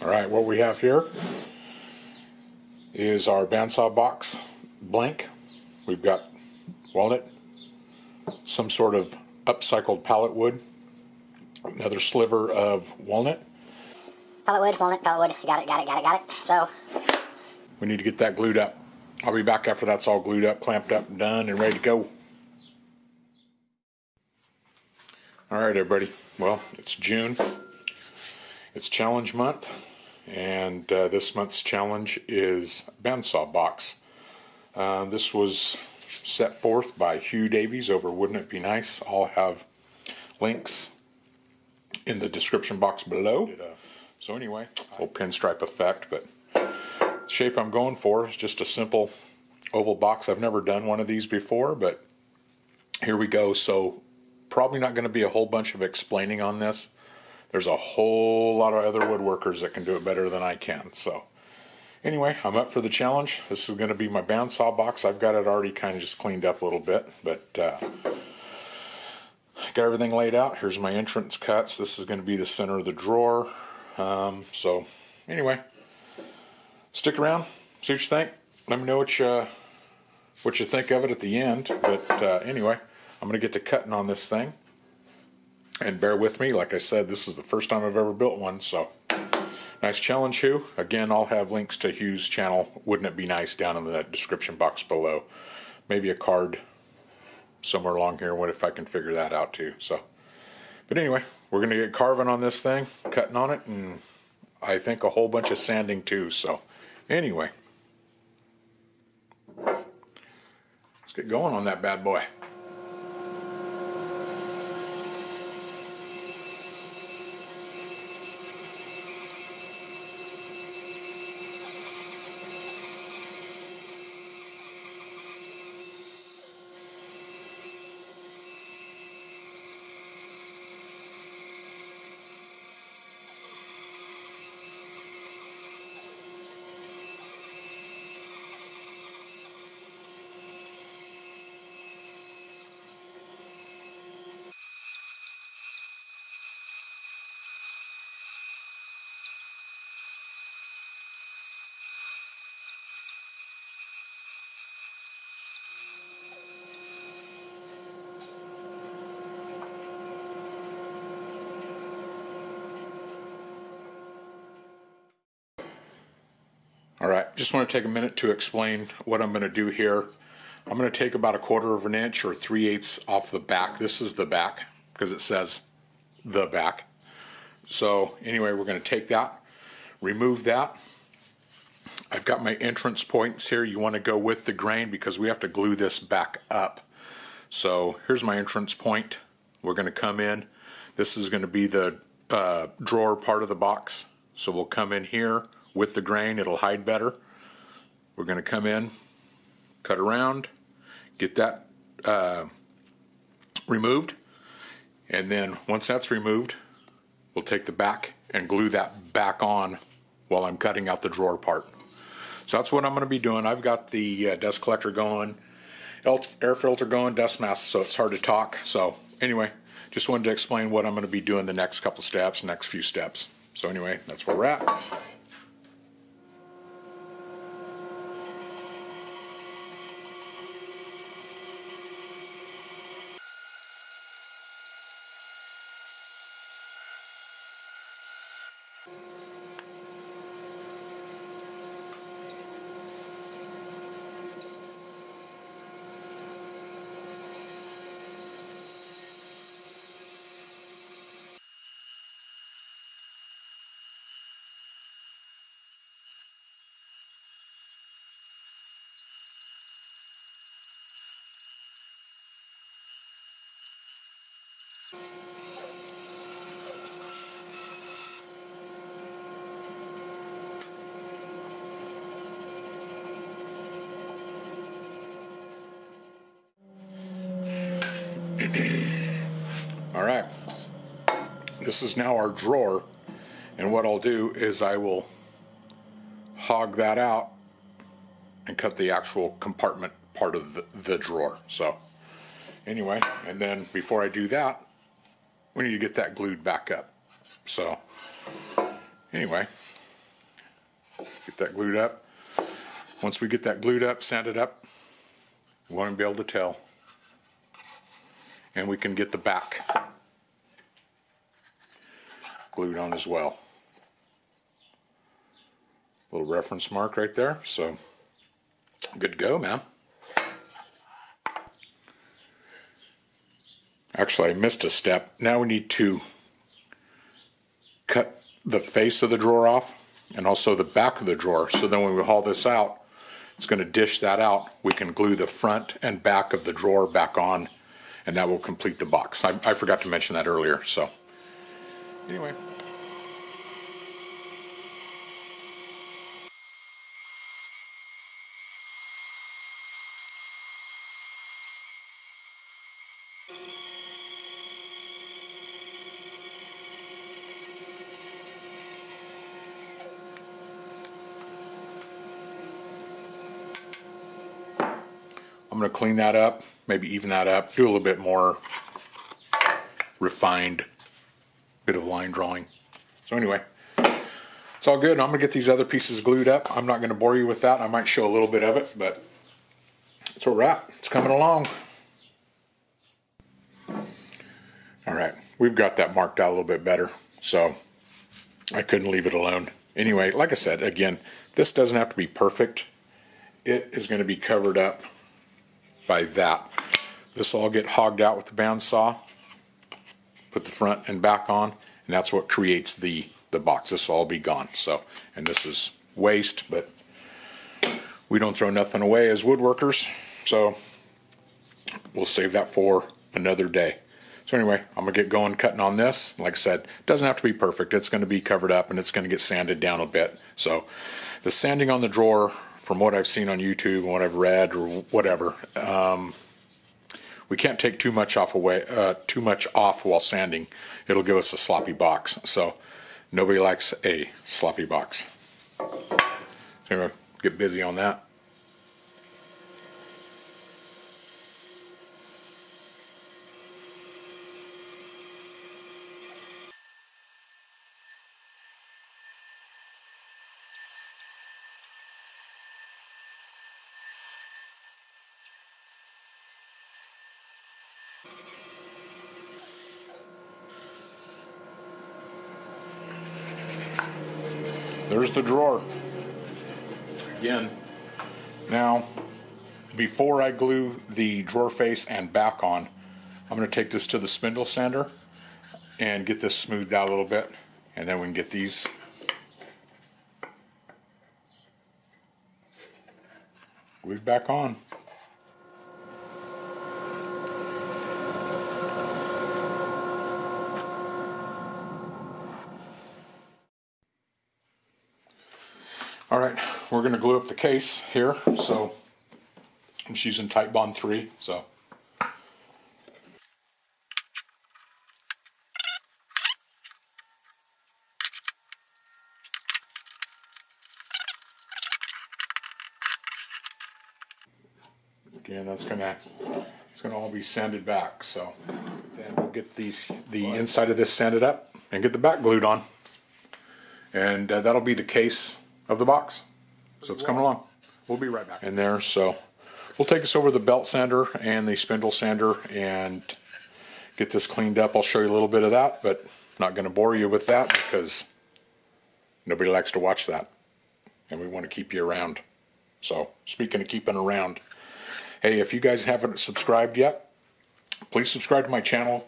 Alright, what we have here is our bandsaw box blank. We've got walnut, some sort of upcycled pallet wood, another sliver of walnut. Pallet wood, walnut, pallet wood. Got it. So we need to get that glued up. I'll be back after that's all glued up, clamped up, and done, and ready to go. Alright everybody, well, it's June. It's challenge month, and this month's challenge is bandsaw box. This was set forth by Hugh Davies over Wouldn't It Be Nice. I'll have links in the description box below. So anyway, little pinstripe effect, but the shape I'm going for is just a simple oval box. I've never done one of these before, but here we go. So probably not going to be a whole bunch of explaining on this. There's a whole lot of other woodworkers that can do it better than I can. So anyway, I'm up for the challenge. This is going to be my bandsaw box. I've got it already kind of just cleaned up a little bit, but got everything laid out. Here's my entrance cuts. This is going to be the center of the drawer. So anyway, stick around, see what you think. Let me know what you think of it at the end. But anyway, I'm going to get to cutting on this thing. And bear with me, like I said, this is the first time I've ever built one, so nice challenge, Hugh. Again, I'll have links to Hugh's channel, Wouldn't It Be Nice, down in the description box below. Maybe a card somewhere along here, what if I can figure that out too. So, but anyway, we're going to get carving on this thing, cutting on it, and I think a whole bunch of sanding too. So anyway, let's get going on that bad boy. Alright, just want to take a minute to explain what I'm going to do here. I'm going to take about 1/4 of an inch or 3/8 off the back. This is the back because it says the back. So anyway, we're going to take that, remove that. I've got my entrance points here. You want to go with the grain because we have to glue this back up. So here's my entrance point. We're going to come in. This is going to be the drawer part of the box. So we'll come in here with the grain. It'll hide better. We're going to come in, cut around, get that removed, and then once that's removed, we'll take the back and glue that back on while I'm cutting out the drawer part. So that's what I'm going to be doing. I've got the dust collector going, air filter going, dust mask, so it's hard to talk. So anyway, just wanted to explain what I'm going to be doing the next couple steps, next few steps. So anyway, that's where we're at. Alright, this is now our drawer, and what I'll do is I will hog that out and cut the actual compartment part of the drawer. So anyway, and then before I do that, we need to get that glued back up. So anyway, Get that glued up. Once we get that glued up, sanded up, we won't be able to tell. And we can get the back glued on as well. Little reference mark right there, so good to go, man. Actually, I missed a step. Now we need to cut the face of the drawer off and also the back of the drawer, so then when we haul this out, it's going to dish that out. We can glue the front and back of the drawer back on, and that will complete the box. I forgot to mention that earlier, so anyway. I'm going to clean that up, maybe even that up, do a little bit more refined bit of line drawing. So anyway, it's all good. I'm going to get these other pieces glued up. I'm not going to bore you with that. I might show a little bit of it, but it's a wrap. It's coming along. All right, we've got that marked out a little bit better, so I couldn't leave it alone. Anyway, like I said, again, this doesn't have to be perfect. It is going to be covered up by that. This will all get hogged out with the bandsaw, put the front and back on, and that's what creates the box. This will all be gone. So, and this is waste, but we don't throw nothing away as woodworkers, so we'll save that for another day. So anyway, I'm gonna get going cutting on this. Like I said, it doesn't have to be perfect. It's gonna be covered up and it's gonna get sanded down a bit. So the sanding on the drawer, from what I've seen on YouTube and what I've read or whatever, we can't take too much off while sanding. It'll give us a sloppy box. So nobody likes a sloppy box. So anyway, get busy on that. There's the drawer. Again, now before I glue the drawer face and back on, I'm going to take this to the spindle sander and get this smoothed out a little bit, and then we can get these glued back on. All right, we're going to glue up the case here, so I'm just using Tight Bond 3, so. Again, it's gonna all be sanded back, so then we'll get the inside of this sanded up and get the back glued on, and that'll be the case of the box. So it's coming along. We'll be right back in there. So we'll take us over the belt sander and the spindle sander and get this cleaned up. I'll show you a little bit of that, but not going to bore you with that because nobody likes to watch that, and we want to keep you around. So speaking of keeping around, hey, if you guys haven't subscribed yet, please subscribe to my channel.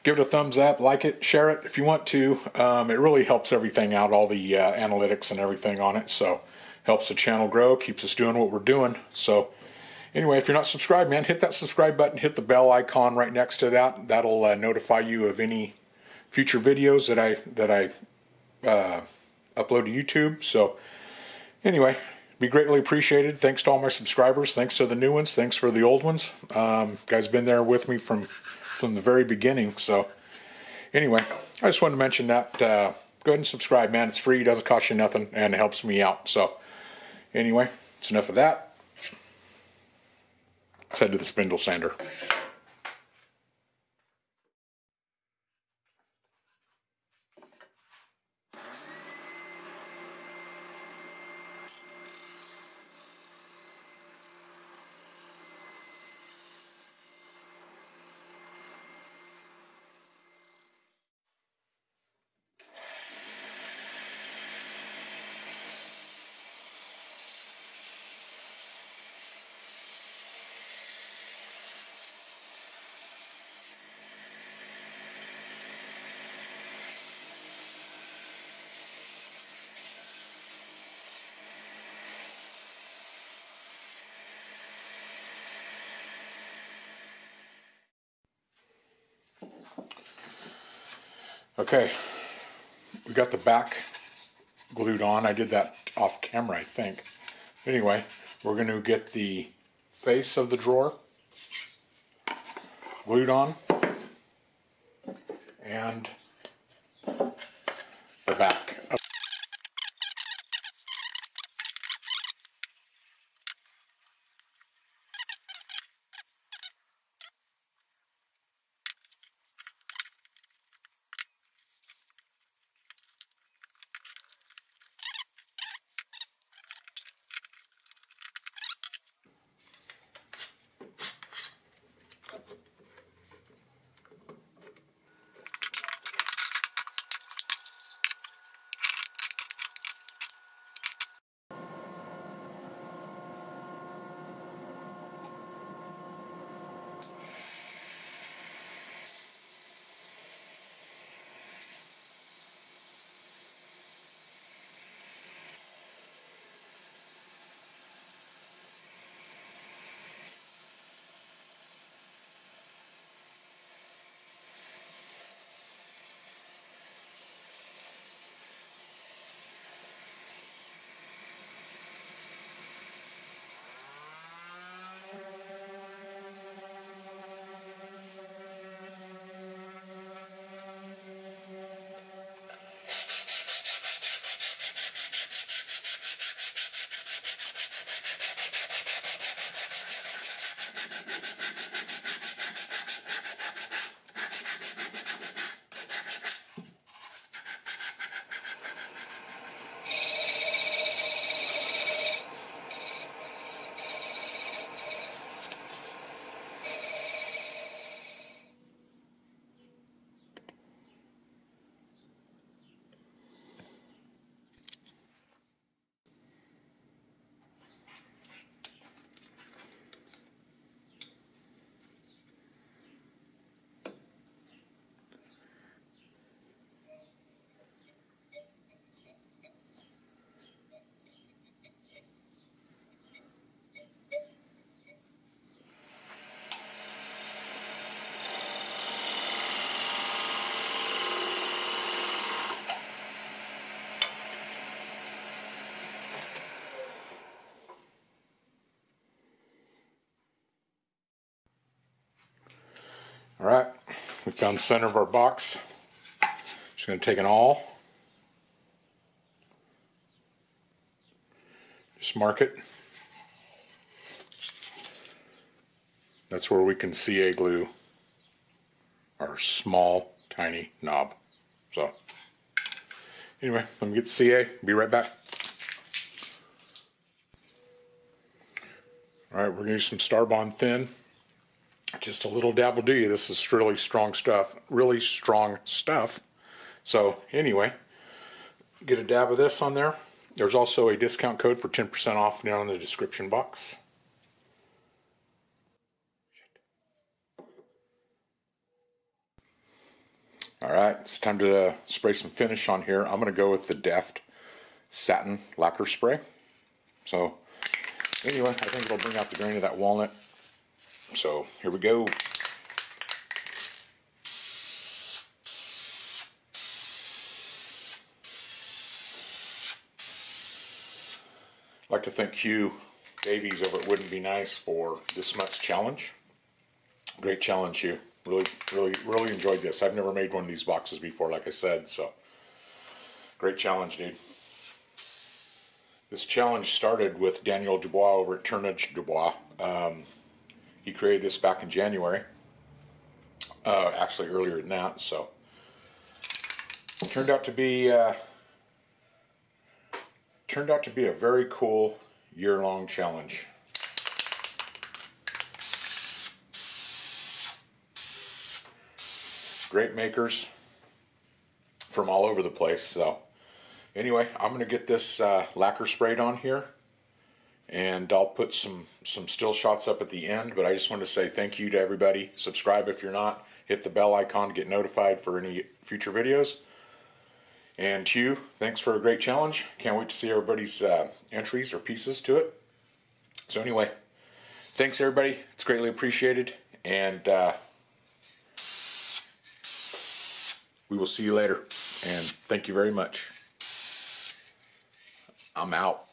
Give it a thumbs up, like it, share it if you want to. It really helps everything out, all the analytics and everything on it. So helps the channel grow, keeps us doing what we're doing. So anyway, if you're not subscribed, man, hit that subscribe button, hit the bell icon right next to that. That'll notify you of any future videos that I upload to YouTube. So anyway, be greatly appreciated. Thanks to all my subscribers. Thanks to the new ones. Thanks for the old ones. Guys been there with me from the very beginning. So anyway, I just wanted to mention that. Go ahead and subscribe, man. It's free. It doesn't cost you nothing, and it helps me out. So anyway, it's enough of that. Let's head to the spindle sander. Okay, we got the back glued on. I did that off camera, I think. Anyway, we're going to get the face of the drawer glued on and the back. All right, we found the center of our box. Just going to take an awl, just mark it. That's where we can CA glue our small, tiny knob. So, anyway, let me get the CA. Be right back. All right, we're going to use some Starbond Thin. Just a little dab will do you. This is really strong stuff. Really strong stuff. So anyway, get a dab of this on there. There's also a discount code for 10% off down in the description box. All right, it's time to spray some finish on here. I'm going to go with the Deft Satin Lacquer Spray. So anyway, I think it'll bring out the grain of that walnut. So here we go. I'd like to thank Hugh Davies over at Wouldn't Be Nice for this month's challenge. Great challenge, Hugh. Really enjoyed this. I've never made one of these boxes before, like I said, so great challenge, dude. This challenge started with Daniel Dubois over at Turnage Dubois. He created this back in January. Actually earlier than that, so it turned out to be a very cool year-long challenge. Great makers from all over the place. So anyway, I'm going to get this lacquer sprayed on here, and I'll put some still shots up at the end, but I just want to say thank you to everybody. Subscribe if you're not. Hit the bell icon to get notified for any future videos. And Hugh, thanks for a great challenge. Can't wait to see everybody's entries or pieces to it. So anyway, thanks everybody. It's greatly appreciated. And We will see you later, and thank you very much. I'm out.